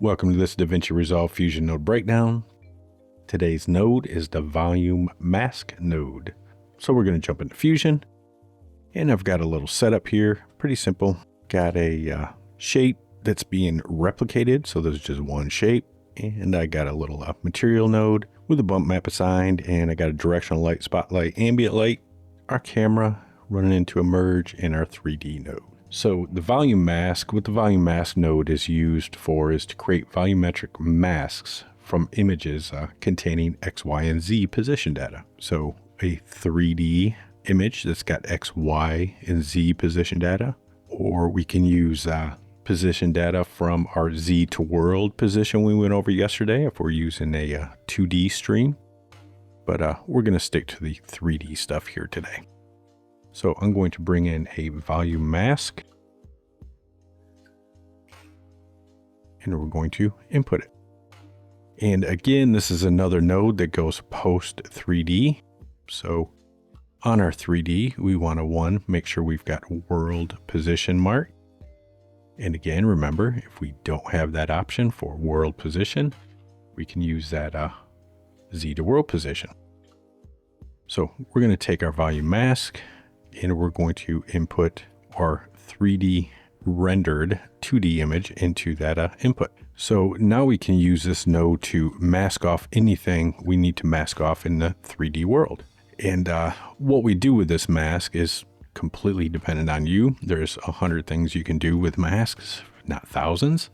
Welcome to this DaVinci Resolve Fusion node breakdown. Today's node is the volume mask node. So we're going to jump into Fusion, and I've got a little setup here, pretty simple. Got a shape that's being replicated, so there's just one shape, and I got a little material node with a bump map assigned, and I got a directional light, spotlight, ambient light, our camera running into a merge, and our 3D node. So the volume mask, what the volume mask node is used for is to create volumetric masks from images containing X, Y, and Z position data. So a 3D image that's got X, Y, and Z position data, or we can use position data from our Z to world position we went over yesterday if we're using a 2D stream. But we're going to stick to the 3D stuff here today. So I'm going to bring in a volume mask, and we're going to input it. And again, this is another node that goes post 3D. So on our 3D, we want to make sure we've got world position marked. And again, remember, if we don't have that option for world position, we can use that Z to world position. So we're going to take our volume mask, and we're going to input our 3D rendered 2D image into that input. So now we can use this node to mask off anything we need to mask off in the 3D world. And what we do with this mask is completely dependent on you. There's 100 things you can do with masks, not thousands.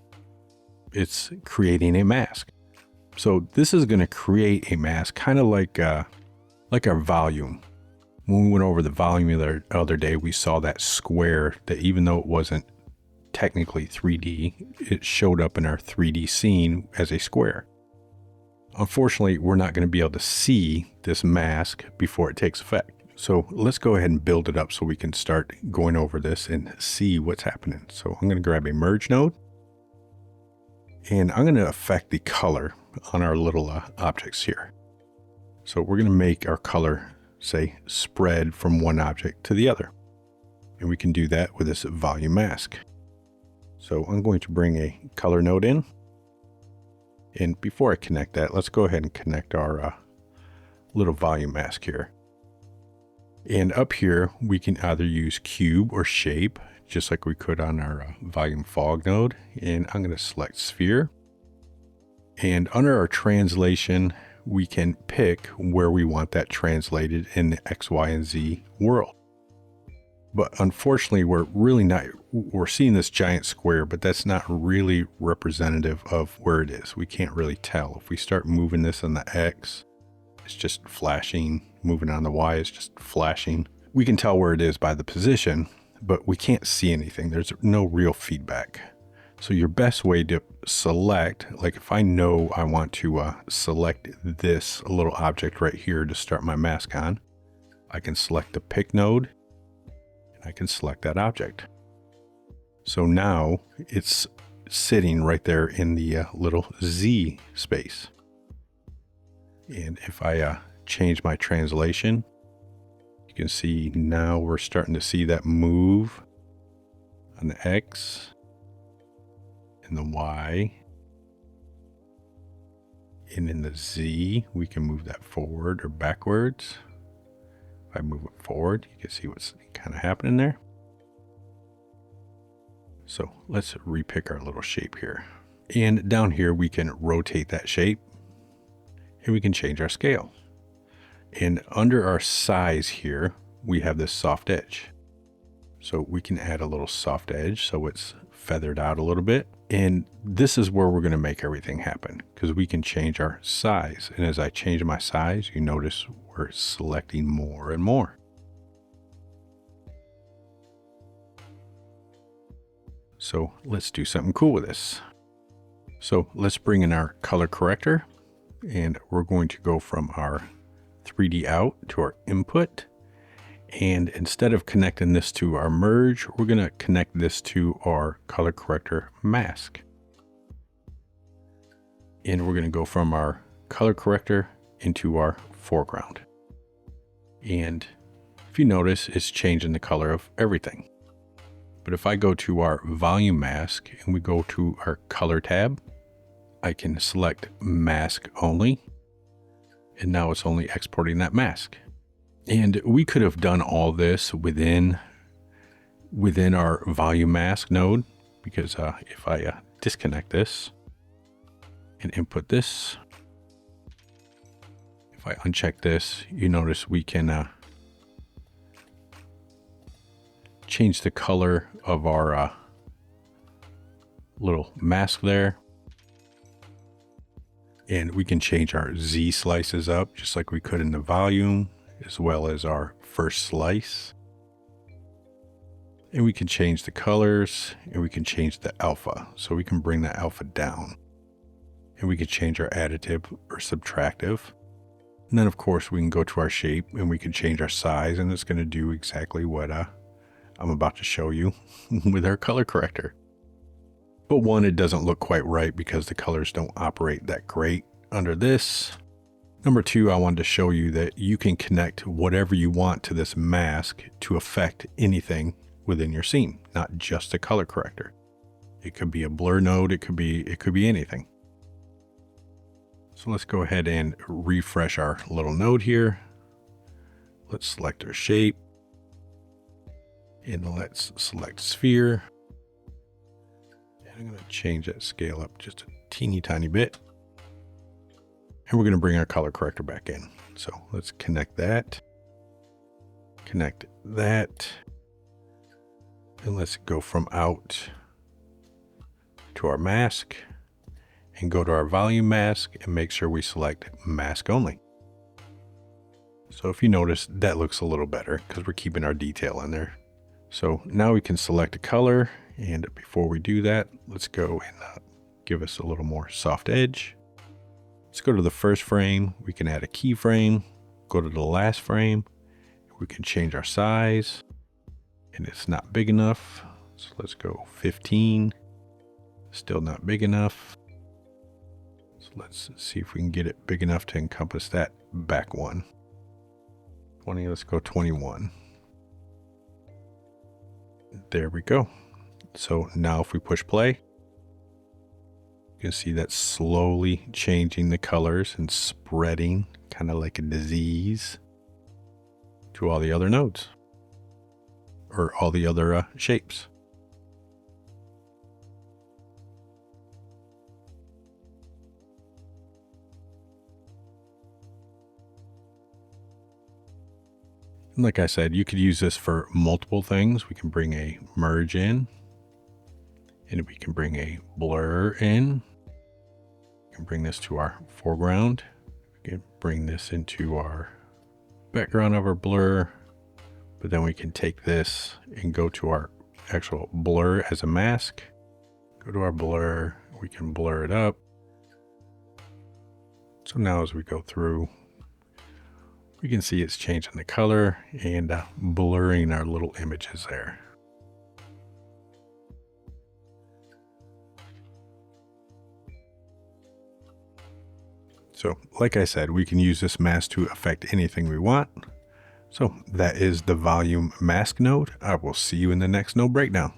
It's creating a mask. So this is going to create a mask kind of like our volume. When we went over the volume the other day, we saw that square that even though it wasn't technically 3D, it showed up in our 3D scene as a square. Unfortunately, we're not going to be able to see this mask before it takes effect. So let's go ahead and build it up so we can start going over this and see what's happening. So I'm going to grab a merge node, and I'm going to affect the color on our little objects here. So we're going to make our color say spread from one object to the other. And we can do that with this volume mask. So I'm going to bring a color node in. And before I connect that, let's go ahead and connect our little volume mask here. And up here, we can either use cube or shape, just like we could on our volume fog node. And I'm going to select sphere. And under our translation, we can pick where we want that translated in the X, Y, and Z world. But unfortunately, we're seeing this giant square, but that's not really representative of where it is. We can't really tell. If we start moving this on the X, it's just flashing. Moving on the Y, it's just flashing. We can tell where it is by the position, but we can't see anything. There's no real feedback. So your best way to select, like if I know I want to select this little object right here to start my mask on, I can select the pick node, and I can select that object. So now it's sitting right there in the little Z space. And if I change my translation, you can see now we're starting to see that move on the X and the Y, and in the Z, we can move that forward or backwards. If I move it forward, you can see what's kind of happening there. So let's repick our little shape here. And down here, we can rotate that shape, and we can change our scale. And under our size here, we have this soft edge. So we can add a little soft edge so it's feathered out a little bit. And this is where we're going to make everything happen, because we can change our size. And as I change my size, you notice we're selecting more and more. So let's do something cool with this. So let's bring in our color corrector, and we're going to go from our 3D out to our input. And instead of connecting this to our merge, we're going to connect this to our color corrector mask. And we're going to go from our color corrector into our foreground. And if you notice, it's changing the color of everything. But if I go to our volume mask and we go to our color tab, I can select mask only, and now it's only exporting that mask. And we could have done all this within our volume mask node, because if I disconnect this and input this, if I uncheck this, you notice we can change the color of our little mask there. And we can change our Z slices up just like we could in the volume, as well as our first slice. And we can change the colors, and we can change the alpha. So we can bring the alpha down. And we can change our additive or subtractive. And then of course we can go to our shape and we can change our size, and it's going to do exactly what I'm about to show you with our color corrector. But one, it doesn't look quite right because the colors don't operate that great under this. Number two, I wanted to show you that you can connect whatever you want to this mask to affect anything within your scene, not just a color corrector. It could be a blur node, it could be anything. So let's go ahead and refresh our little node here. Let's select our shape, and let's select sphere. I'm going to change that scale up just a teeny tiny bit. And we're going to bring our color corrector back in. So let's connect that. Connect that. And let's go from out to our mask and go to our volume mask and make sure we select mask only. So if you notice, that looks a little better because we're keeping our detail in there. So now we can select a color. And before we do that, let's go and give us a little more soft edge. Let's go to the first frame. We can add a keyframe, go to the last frame. We can change our size, and it's not big enough. So let's go 15, still not big enough. So let's see if we can get it big enough to encompass that back one. 20, let's go 21. There we go. So now if we push play, you can see that slowly changing the colors and spreading kind of like a disease to all the other nodes or all the other shapes. And like I said, you could use this for multiple things. We can bring a merge in. And we can bring a blur in. We can bring this to our foreground. We can bring this into our background of our blur. But then we can take this and go to our actual blur as a mask. Go to our blur. We can blur it up. So now as we go through, we can see it's changing the color and blurring our little images there. So like I said, we can use this mask to affect anything we want. So that is the volume mask node. I will see you in the next node breakdown.